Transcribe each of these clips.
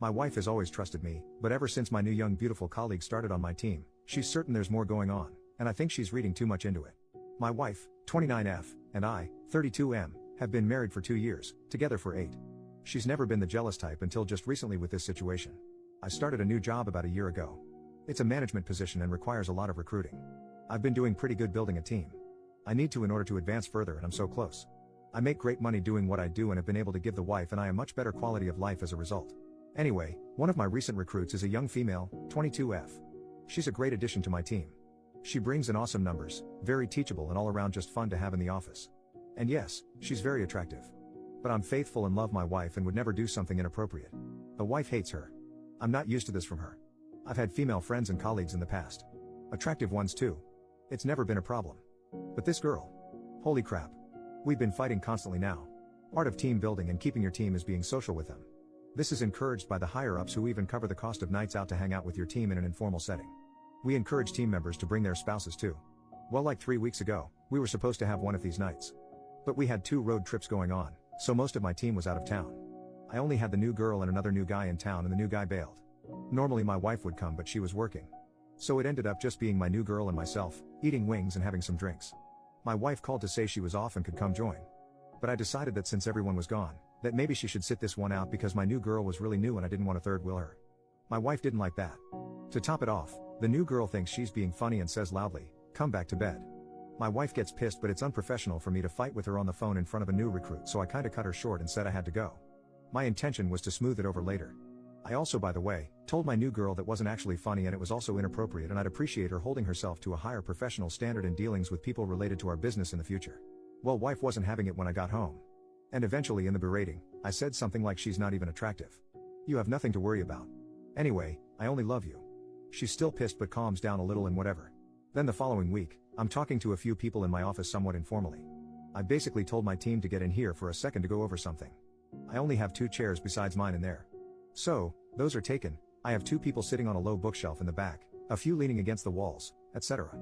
My wife has always trusted me, but ever since my new young beautiful colleague started on my team, she's certain there's more going on, and I think she's reading too much into it. My wife, 29F, and I, 32M, have been married for 2 years, together for 8. She's never been the jealous type until just recently with this situation. I started a new job about a year ago. It's a management position and requires a lot of recruiting. I've been doing pretty good building a team. I need to in order to advance further, and I'm so close. I make great money doing what I do and have been able to give the wife and I a much better quality of life as a result. Anyway, one of my recent recruits is a young female, 22F. She's a great addition to my team. She brings in awesome numbers, very teachable and all around just fun to have in the office. And yes, she's very attractive. But I'm faithful and love my wife and would never do something inappropriate. The wife hates her. I'm not used to this from her. I've had female friends and colleagues in the past. Attractive ones too. It's never been a problem. But this girl. Holy crap. We've been fighting constantly now. Art of team building and keeping your team is being social with them. This is encouraged by the higher-ups who even cover the cost of nights out to hang out with your team in an informal setting. We encourage team members to bring their spouses too. Well, like 3 weeks ago, we were supposed to have one of these nights. But we had 2 road trips going on, so most of my team was out of town. I only had the new girl and another new guy in town and the new guy bailed. Normally my wife would come but she was working. So it ended up just being my new girl and myself, eating wings and having some drinks. My wife called to say she was off and could come join. But I decided that since everyone was gone, that maybe she should sit this one out because my new girl was really new and I didn't want to third wheel her. My wife didn't like that. To top it off, the new girl thinks she's being funny and says loudly, "Come back to bed." My wife gets pissed, but it's unprofessional for me to fight with her on the phone in front of a new recruit, so I kinda cut her short and said I had to go. My intention was to smooth it over later. I also, by the way, told my new girl that wasn't actually funny and it was also inappropriate and I'd appreciate her holding herself to a higher professional standard in dealings with people related to our business in the future. Well, wife wasn't having it when I got home. And eventually in the berating, I said something like she's not even attractive. You have nothing to worry about. Anyway, I only love you. She's still pissed but calms down a little and whatever. Then the following week, I'm talking to a few people in my office somewhat informally. I basically told my team to get in here for a second to go over something. I only have 2 chairs besides mine in there. So, those are taken. I have 2 people sitting on a low bookshelf in the back, a few leaning against the walls, etc.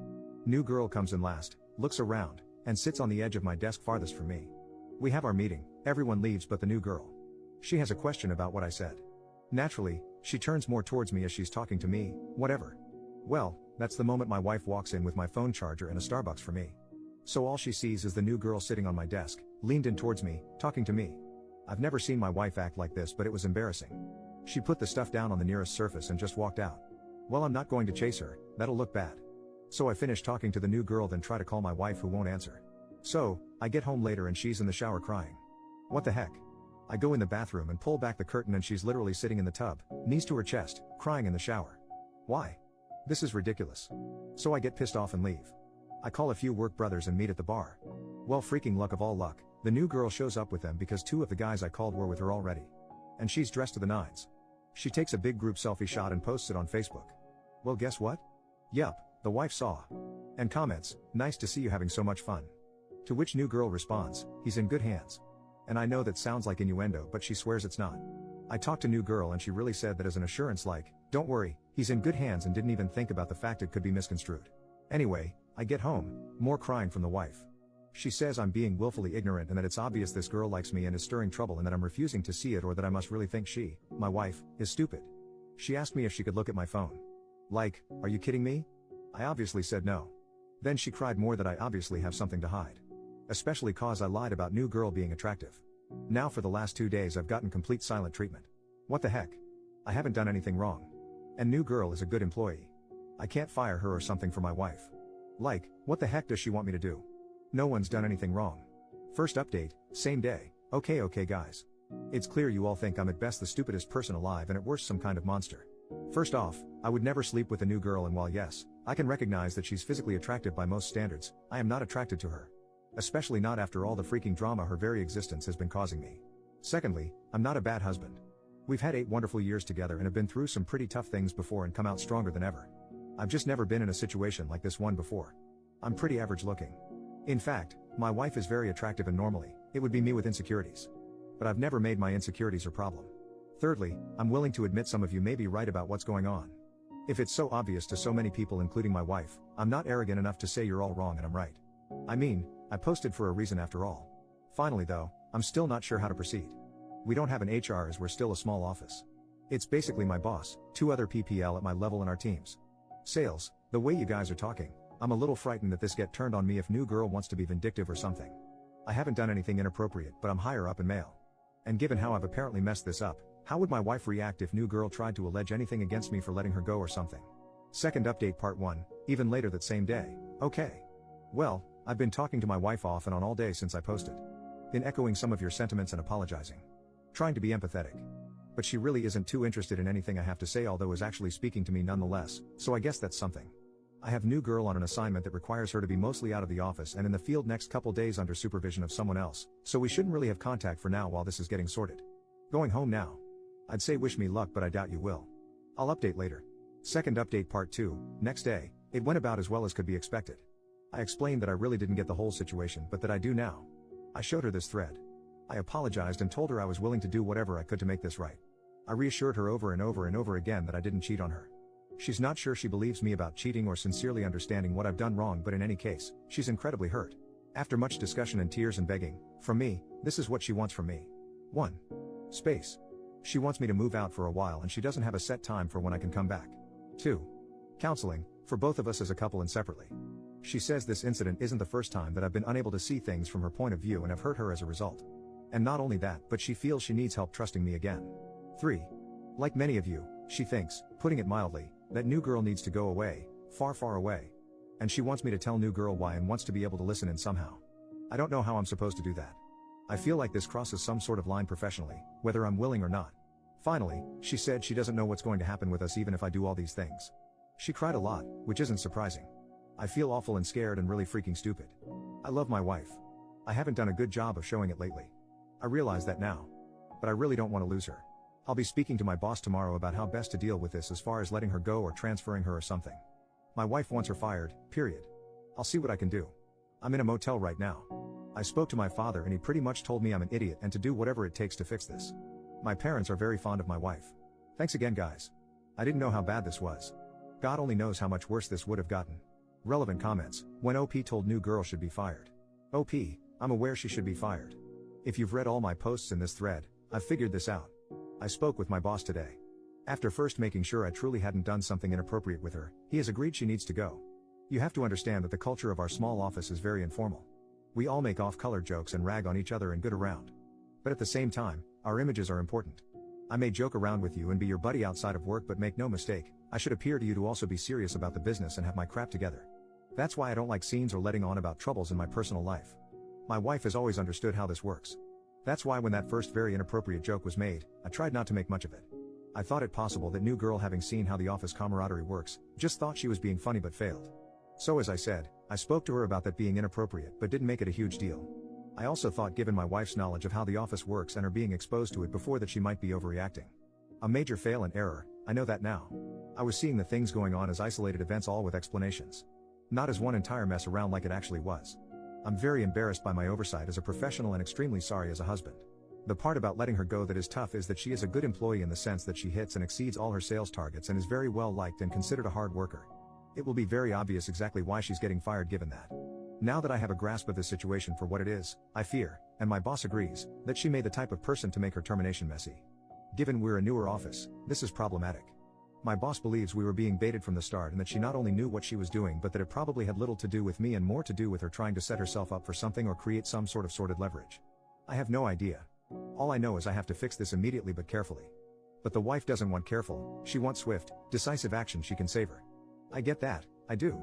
New girl comes in last, looks around, and sits on the edge of my desk farthest from me. We have our meeting, everyone leaves but the new girl. She has a question about what I said. Naturally, she turns more towards me as she's talking to me, whatever. Well, that's the moment my wife walks in with my phone charger and a Starbucks for me. So all she sees is the new girl sitting on my desk, leaned in towards me, talking to me. I've never seen my wife act like this, but it was embarrassing. She put the stuff down on the nearest surface and just walked out. Well, I'm not going to chase her, that'll look bad. So I finish talking to the new girl, then try to call my wife who won't answer. So, I get home later and she's in the shower crying. What the heck? I go in the bathroom and pull back the curtain and she's literally sitting in the tub, knees to her chest, crying in the shower. Why? This is ridiculous. So I get pissed off and leave. I call a few work brothers and meet at the bar. Well, freaking luck of all luck, the new girl shows up with them because 2 of the guys I called were with her already. And she's dressed to the nines. She takes a big group selfie shot and posts it on Facebook. Well, guess what? Yup, the wife saw. And comments, "Nice to see you having so much fun." To which new girl responds, "He's in good hands." And I know that sounds like innuendo, but she swears it's not. I talked to new girl and she really said that as an assurance like, "Don't worry, he's in good hands," and didn't even think about the fact it could be misconstrued. Anyway, I get home, more crying from the wife. She says I'm being willfully ignorant and that it's obvious this girl likes me and is stirring trouble and that I'm refusing to see it, or that I must really think she, my wife, is stupid. She asked me if she could look at my phone. Like, are you kidding me? I obviously said no. Then she cried more that I obviously have something to hide. Especially cause I lied about new girl being attractive. Now for the last 2 days I've gotten complete silent treatment. What the heck? I haven't done anything wrong. And new girl is a good employee. I can't fire her or something for my wife. Like, what the heck does she want me to do? No one's done anything wrong. First update, same day. Okay guys. It's clear you all think I'm at best the stupidest person alive and at worst some kind of monster. First off, I would never sleep with a new girl, and while yes, I can recognize that she's physically attractive by most standards, I am not attracted to her. Especially not after all the freaking drama her very existence has been causing me. Secondly, I'm not a bad husband. We've had 8 wonderful years together and have been through some pretty tough things before and come out stronger than ever. I've just never been in a situation like this one before. I'm pretty average looking. In fact, my wife is very attractive and normally, it would be me with insecurities. But I've never made my insecurities her problem. Thirdly, I'm willing to admit some of you may be right about what's going on. If it's so obvious to so many people including my wife, I'm not arrogant enough to say you're all wrong and I'm right. I mean, I posted for a reason after all. Finally though, I'm still not sure how to proceed. We don't have an HR as we're still a small office. It's basically my boss, 2 other PPL at my level in our teams. Sales, the way you guys are talking, I'm a little frightened that this get turned on me if new girl wants to be vindictive or something. I haven't done anything inappropriate, but I'm higher up in mail. And given how I've apparently messed this up, how would my wife react if new girl tried to allege anything against me for letting her go or something? Second update part 1, even later that same day. Okay. Well, I've been talking to my wife off and on all day since I posted. Been echoing some of your sentiments and apologizing. Trying to be empathetic. But she really isn't too interested in anything I have to say, although is actually speaking to me nonetheless, so I guess that's something. I have new girl on an assignment that requires her to be mostly out of the office and in the field next couple days under supervision of someone else, so we shouldn't really have contact for now while this is getting sorted. Going home now. I'd say wish me luck, but I doubt you will. I'll update later. Second update part 2, next day. It went about as well as could be expected. I explained that I really didn't get the whole situation, but that I do now. I showed her this thread. I apologized and told her I was willing to do whatever I could to make this right. I reassured her over and over and over again that I didn't cheat on her. She's not sure she believes me about cheating or sincerely understanding what I've done wrong, but in any case, she's incredibly hurt. After much discussion and tears and begging, from me, this is what she wants from me. 1. Space. She wants me to move out for a while and she doesn't have a set time for when I can come back. 2. Counseling, for both of us as a couple and separately. She says this incident isn't the first time that I've been unable to see things from her point of view and have hurt her as a result. And not only that, but she feels she needs help trusting me again. 3. Like many of you, she thinks, putting it mildly, that new girl needs to go away, far far away. And she wants me to tell new girl why and wants to be able to listen in somehow. I don't know how I'm supposed to do that. I feel like this crosses some sort of line professionally, whether I'm willing or not. Finally, she said she doesn't know what's going to happen with us even if I do all these things. She cried a lot, which isn't surprising. I feel awful and scared and really freaking stupid. I love my wife. I haven't done a good job of showing it lately. I realize that now. But I really don't want to lose her. I'll be speaking to my boss tomorrow about how best to deal with this as far as letting her go or transferring her or something. My wife wants her fired, period. I'll see what I can do. I'm in a motel right now. I spoke to my father and he pretty much told me I'm an idiot and to do whatever it takes to fix this. My parents are very fond of my wife. Thanks again, guys. I didn't know how bad this was. God only knows how much worse this would have gotten. Relevant comments. When OP told new girl should be fired. OP, I'm aware she should be fired. If you've read all my posts in this thread, I've figured this out. I spoke with my boss today. After first making sure I truly hadn't done something inappropriate with her, he has agreed she needs to go. You have to understand that the culture of our small office is very informal. We all make off-color jokes and rag on each other and good around. But at the same time, our images are important. I may joke around with you and be your buddy outside of work, but make no mistake, I should appear to you to also be serious about the business and have my crap together. That's why I don't like scenes or letting on about troubles in my personal life. My wife has always understood how this works. That's why when that first very inappropriate joke was made, I tried not to make much of it. I thought it possible that new girl, having seen how the office camaraderie works, just thought she was being funny but failed. So as I said, I spoke to her about that being inappropriate but didn't make it a huge deal. I also thought, given my wife's knowledge of how the office works and her being exposed to it before, that she might be overreacting. A major fail and error, I know that now. I was seeing the things going on as isolated events, all with explanations. Not as one entire mess around like it actually was. I'm very embarrassed by my oversight as a professional and extremely sorry as a husband. The part about letting her go that is tough is that she is a good employee in the sense that she hits and exceeds all her sales targets and is very well liked and considered a hard worker. It will be very obvious exactly why she's getting fired given that. Now that I have a grasp of this situation for what it is, I fear, and my boss agrees, that she may be the type of person to make her termination messy. Given we're a newer office, this is problematic. My boss believes we were being baited from the start and that she not only knew what she was doing but that it probably had little to do with me and more to do with her trying to set herself up for something or create some sort of sordid leverage. I have no idea. All I know is I have to fix this immediately but carefully. But the wife doesn't want careful, she wants swift, decisive action she can save her. I get that, I do.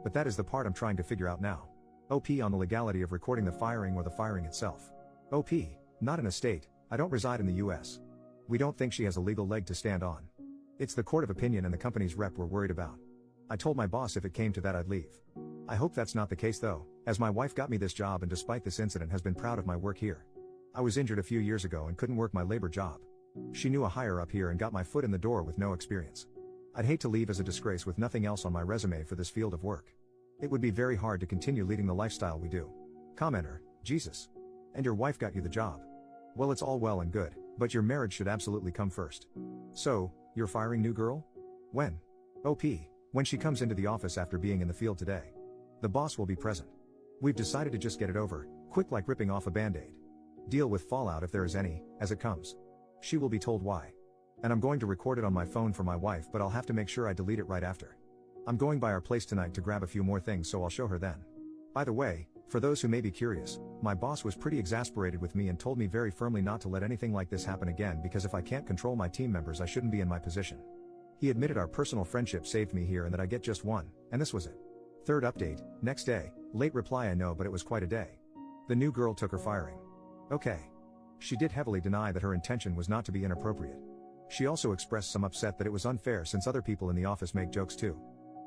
But that is the part I'm trying to figure out now. OP on the legality of recording the firing or the firing itself. OP, not in a state, I don't reside in the US. We don't think she has a legal leg to stand on. It's the court of opinion and the company's rep we're worried about. I told my boss if it came to that I'd leave. I hope that's not the case though, as my wife got me this job and despite this incident has been proud of my work here. I was injured a few years ago and couldn't work my labor job. She knew a higher up here and got my foot in the door with no experience. I'd hate to leave as a disgrace with nothing else on my resume for this field of work. It would be very hard to continue leading the lifestyle we do. Commenter, Jesus. And your wife got you the job. Well, it's all well and good, but your marriage should absolutely come first. So, you're firing new girl? When? OP, when she comes into the office after being in the field today. The boss will be present. We've decided to just get it over, quick like ripping off a band-aid. Deal with fallout if there is any, as it comes. She will be told why. And I'm going to record it on my phone for my wife, but I'll have to make sure I delete it right after. I'm going by our place tonight to grab a few more things, so I'll show her then. By the way, for those who may be curious, my boss was pretty exasperated with me and told me very firmly not to let anything like this happen again, because if I can't control my team members, I shouldn't be in my position. He admitted our personal friendship saved me here and that I get just one, and this was it. Third update, next day, late reply I know, but it was quite a day. The new girl took her firing. Okay. She did heavily deny that her intention was not to be inappropriate. She also expressed some upset that it was unfair since other people in the office make jokes too.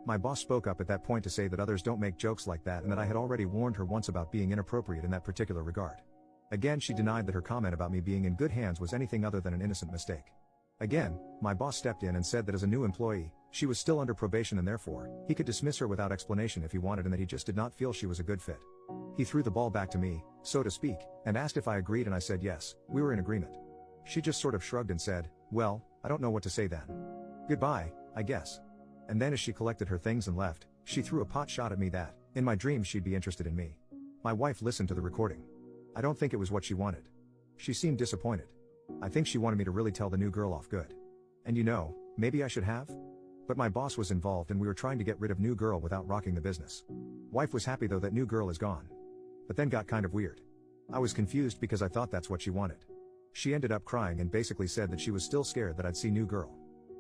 My boss spoke up at that point to say that others don't make jokes like that and that I had already warned her once about being inappropriate in that particular regard. Again, she denied that her comment about me being in good hands was anything other than an innocent mistake. Again, my boss stepped in and said that as a new employee, she was still under probation and therefore, he could dismiss her without explanation if he wanted, and that he just did not feel she was a good fit. He threw the ball back to me, so to speak, and asked if I agreed, and I said yes, we were in agreement. She just sort of shrugged and said, well, I don't know what to say then. Goodbye, I guess. And then as she collected her things and left, she threw a pot shot at me that, in my dreams, she'd be interested in me. My wife listened to the recording. I don't think it was what she wanted. She seemed disappointed. I think she wanted me to really tell the new girl off good. And you know, maybe I should have? But my boss was involved and we were trying to get rid of new girl without rocking the business. Wife was happy though that new girl is gone. But then got kind of weird. I was confused because I thought that's what she wanted. She ended up crying and basically said that she was still scared that I'd see new girl.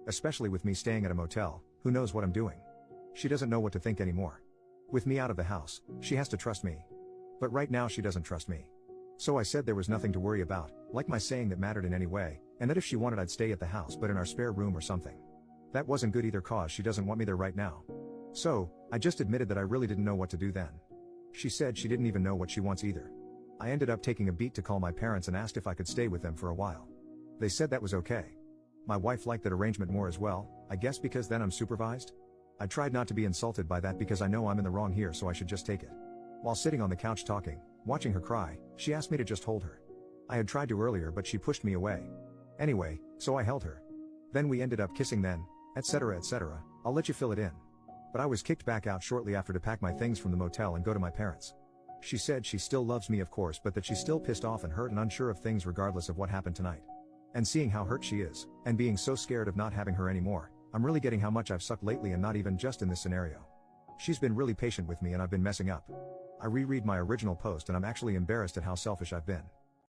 Especially with me staying at a motel, who knows what I'm doing? She doesn't know what to think anymore. With me out of the house, she has to trust me. But right now she doesn't trust me. So I said there was nothing to worry about, like my saying that mattered in any way, and that if she wanted I'd stay at the house but in our spare room or something. That wasn't good either cause she doesn't want me there right now. So, I just admitted that I really didn't know what to do then. She said she didn't even know what she wants either. I ended up taking a beat to call my parents and asked if I could stay with them for a while. They said that was okay. My wife liked that arrangement more as well, I guess because then I'm supervised? I tried not to be insulted by that because I know I'm in the wrong here, so I should just take it. While sitting on the couch talking, watching her cry, she asked me to just hold her. I had tried to earlier but she pushed me away. Anyway, so I held her. Then we ended up kissing then, etc. etc. I'll let you fill it in. But I was kicked back out shortly after to pack my things from the motel and go to my parents. She said she still loves me of course, but that she's still pissed off and hurt and unsure of things regardless of what happened tonight. And seeing how hurt she is, and being so scared of not having her anymore, I'm really getting how much I've sucked lately, and not even just in this scenario. She's been really patient with me and I've been messing up. I reread my original post and I'm actually embarrassed at how selfish I've been.